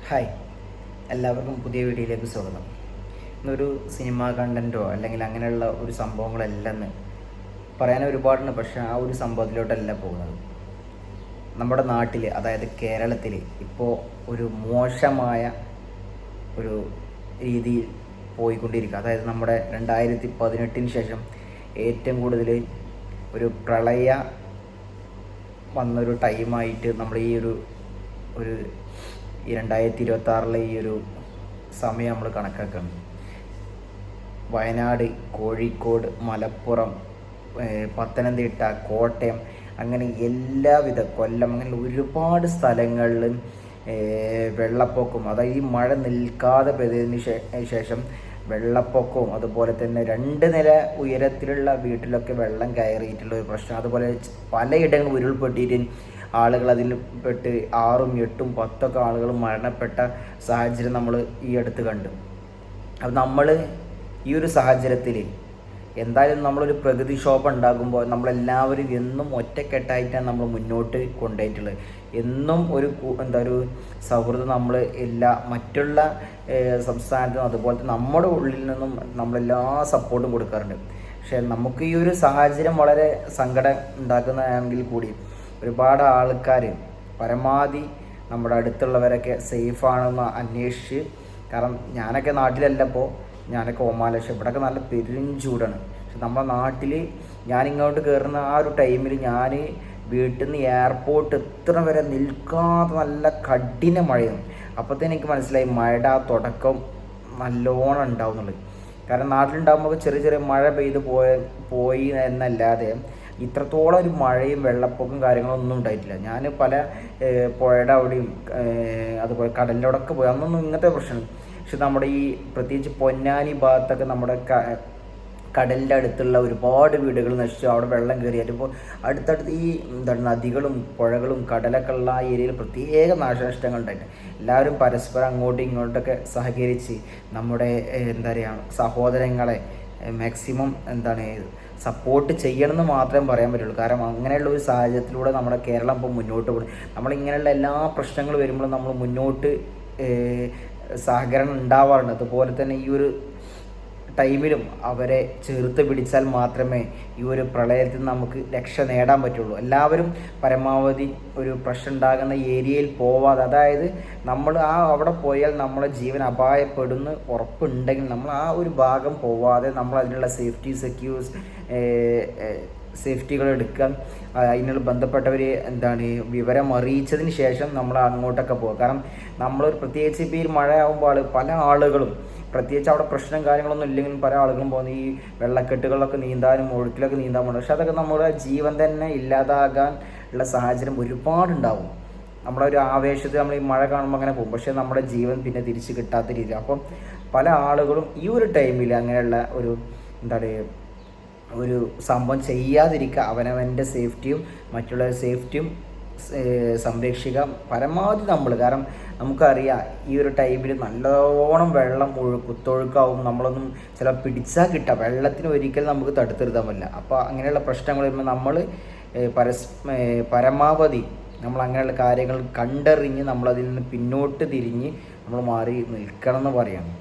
Hi, എല്ലാവർക്കും പുതിയ വീഡിയോയിലേക്ക് സ്വാഗതം. ഇന്നൊരു സിനിമ കണ്ടൻറ്റോ അല്ലെങ്കിൽ അങ്ങനെയുള്ള ഒരു സംഭവങ്ങളെല്ലാം പറയാൻ ഒരുപാടുണ്ട്. പക്ഷേ ആ ഒരു സംഭവത്തിലോട്ടല്ല പോകുന്നത്. നമ്മുടെ നാട്ടിൽ, അതായത് കേരളത്തിൽ ഇപ്പോൾ ഒരു മോശമായ ഒരു രീതിയിൽ പോയിക്കൊണ്ടിരിക്കുക. അതായത് നമ്മുടെ 2018 ശേഷം ഏറ്റവും കൂടുതൽ ഒരു പ്രളയ വന്നൊരു ടൈമായിട്ട് നമ്മൾ ഈ ഒരു 2026 ഈ ഒരു സമയം നമ്മൾ കണക്കാക്കുകയാണ്. വയനാട്, കോഴിക്കോട്, മലപ്പുറം, പത്തനംതിട്ട, കോട്ടയം, അങ്ങനെ എല്ലാവിധ കൊല്ലം, അങ്ങനെ ഒരുപാട് സ്ഥലങ്ങളിൽ വെള്ളപ്പൊക്കവും, അതായത് ഈ മഴ നിൽക്കാതെ പെയ്തതിന് ശേഷം വെള്ളപ്പൊക്കവും, അതുപോലെ തന്നെ 2 നില ഉയരത്തിലുള്ള വീട്ടിലൊക്കെ വെള്ളം കയറിയിട്ടുള്ള ഒരു പ്രശ്നം. അതുപോലെ പലയിടങ്ങളും ഉരുൾപൊട്ടിയിട്ട് ആളുകൾ അതിൽ പെട്ട് 6, 8, 10 ആളുകൾ മരണപ്പെട്ട സാഹചര്യം നമ്മൾ ഈ അടുത്ത് കണ്ടു. അപ്പം നമ്മൾ ഈ ഒരു സാഹചര്യത്തിൽ എന്തായാലും നമ്മളൊരു പ്രകൃതിക്ഷോഭം ഉണ്ടാകുമ്പോൾ നമ്മളെല്ലാവരും എന്നും ഒറ്റക്കെട്ടായിട്ടാണ് നമ്മൾ മുന്നോട്ട് കൊണ്ടുപോയിട്ടുള്ളത്. എന്നും ഒരു സൗഹൃദം നമ്മൾ മറ്റുള്ള സംസ്ഥാനത്തും അതുപോലെ നമ്മുടെ ഉള്ളിൽ നിന്നും നമ്മളെല്ലാ സപ്പോർട്ടും കൊടുക്കാറുണ്ട്. പക്ഷേ നമുക്ക് ഈ ഒരു സാഹചര്യം വളരെ സങ്കടം ഉണ്ടാക്കുന്നതാണെങ്കിൽ കൂടി ഒരുപാട് ആൾക്കാർ പരമാവധി നമ്മുടെ അടുത്തുള്ളവരൊക്കെ സേഫാണെന്ന് അന്വേഷിച്ച്, കാരണം ഞാനൊക്കെ നാട്ടിലല്ലപ്പോൾ, ഞാനൊക്കെ ഒമാലക്ഷ, ഇവിടെയൊക്കെ നല്ല പെരും ചൂടാണ്. പക്ഷെ നമ്മുടെ നാട്ടിൽ ഞാനിങ്ങോട്ട് കയറുന്ന ആ ഒരു ടൈമിൽ ഞാൻ വീട്ടിൽ നിന്ന് എയർപോർട്ട് എത്ര വരെ നിൽക്കാതെ നല്ല കഠിന മഴയാണ്. അപ്പോഴത്തേന് എനിക്ക് മനസ്സിലായി മഴയുടെ ആ തുടക്കം നല്ലോണം ഉണ്ടാവും എന്നുള്ളത്. കാരണം നാട്ടിലുണ്ടാകുമ്പോൾ ചെറിയ ചെറിയ മഴ പെയ്ത് പോയി എന്നല്ലാതെ ഇത്രത്തോളം ഒരു മഴയും വെള്ളപ്പൊക്കവും കാര്യങ്ങളൊന്നും ഉണ്ടായിട്ടില്ല. ഞാൻ പല പുഴയുടെ അവിടെയും അതുപോലെ കടലിൻ്റെ അവിടെയൊക്കെ പോയി, അന്നൊന്നും ഇങ്ങനത്തെ പ്രശ്നം. പക്ഷെ നമ്മുടെ ഈ പ്രത്യേകിച്ച് പൊന്നാനി ഭാഗത്തൊക്കെ നമ്മുടെ കടലിൻ്റെ അടുത്തുള്ള ഒരുപാട് വീടുകൾ നശിച്ചു, അവിടെ വെള്ളം കയറിയായിട്ട് ഇപ്പോൾ അടുത്തടുത്ത് ഈ നദികളും പുഴകളും കടലൊക്കെ ഉള്ള ആ ഏരിയയിൽ പ്രത്യേക നാശനഷ്ടങ്ങൾ ഉണ്ടായിട്ട് എല്ലാവരും പരസ്പരം അങ്ങോട്ടും ഇങ്ങോട്ടൊക്കെ സഹകരിച്ച് നമ്മുടെ സഹോദരങ്ങളെ മാക്സിമം സപ്പോർട്ട് ചെയ്യണമെന്ന് മാത്രമേ പറയാൻ പറ്റുള്ളൂ. കാരണം അങ്ങനെയുള്ള ഒരു സാഹചര്യത്തിലൂടെ നമ്മുടെ കേരളം ഇപ്പോൾ മുന്നോട്ട് പോകും. നമ്മളിങ്ങനെയുള്ള എല്ലാ പ്രശ്നങ്ങൾ വരുമ്പോഴും നമ്മൾ മുന്നോട്ട് സഹകരണം ഉണ്ടാവാറുണ്ട്. അതുപോലെ തന്നെ ഈ ഒരു ടൈമിലും അവരെ ചേർത്ത് പിടിച്ചാൽ മാത്രമേ ഈ ഒരു പ്രളയത്തിൽ നമുക്ക് രക്ഷ നേടാൻ പറ്റുള്ളൂ. എല്ലാവരും പരമാവധി ഒരു പ്രശ്നം ഉണ്ടാകുന്ന ഏരിയയിൽ പോവാതെ, അതായത് നമ്മൾ അവിടെ പോയാൽ നമ്മളെ ജീവൻ അപായപ്പെടുന്ന ഉറപ്പുണ്ടെങ്കിൽ നമ്മൾ ആ ഒരു ഭാഗം പോവാതെ നമ്മൾ അതിനുള്ള സേഫ്റ്റികൾ എടുക്കാൻ അതിനുള്ള ബന്ധപ്പെട്ടവർ വിവരം അറിയിച്ചതിന് ശേഷം നമ്മൾ അങ്ങോട്ടൊക്കെ പോകുക. കാരണം നമ്മളൊരു പ്രത്യേകിച്ച് ഇപ്പോൾ ഈ മഴയാകുമ്പോൾ പല ആളുകളും, പ്രത്യേകിച്ച് അവിടെ പ്രശ്നം കാര്യങ്ങളൊന്നും ഇല്ലെങ്കിലും പല ആളുകളും പോകുന്ന ഈ വെള്ളക്കെട്ടുകളിലൊക്കെ നീന്താനും ഒഴുക്കിലൊക്കെ നീന്താൻ പോകുന്നത്. പക്ഷെ അതൊക്കെ നമ്മുടെ ജീവൻ തന്നെ ഇല്ലാതാകാൻ ഉള്ള സാഹചര്യം ഒരുപാടുണ്ടാവും. നമ്മളെ ഒരു ആവേശത്തിൽ നമ്മൾ ഈ മഴ കാണുമ്പോൾ അങ്ങനെ പോകും, പക്ഷേ നമ്മുടെ ജീവൻ പിന്നെ തിരിച്ച് കിട്ടാത്ത രീതിയിൽ. അപ്പം പല ആളുകളും ഈ ഒരു ടൈമിൽ അങ്ങനെയുള്ള ഒരു സംഭവം ചെയ്യാതിരിക്കുക, അവനവൻ്റെ സേഫ്റ്റിയും മറ്റുള്ള സേഫ്റ്റിയും സംരക്ഷിക്കാം പരമാവധി നമ്മൾ. കാരണം നമുക്കറിയാം ഈ ഒരു ടൈമിൽ നല്ലോണം വെള്ളം കുത്തൊഴുക്കാവും, നമ്മളൊന്നും പിടിച്ചാൽ കിട്ടുക, വെള്ളത്തിന് ഒരിക്കലും നമുക്ക് തടുത്തിരുത്താൻ പറ്റില്ല. അപ്പോൾ അങ്ങനെയുള്ള പ്രശ്നങ്ങൾ വരുമ്പോൾ നമ്മൾ പരമാവധി നമ്മൾ അങ്ങനെയുള്ള കാര്യങ്ങൾ കണ്ടറിഞ്ഞ് നമ്മളതിൽ നിന്ന് പിന്നോട്ട് തിരിഞ്ഞ് നമ്മൾ മാറി നിൽക്കണം എന്ന് പറയണം.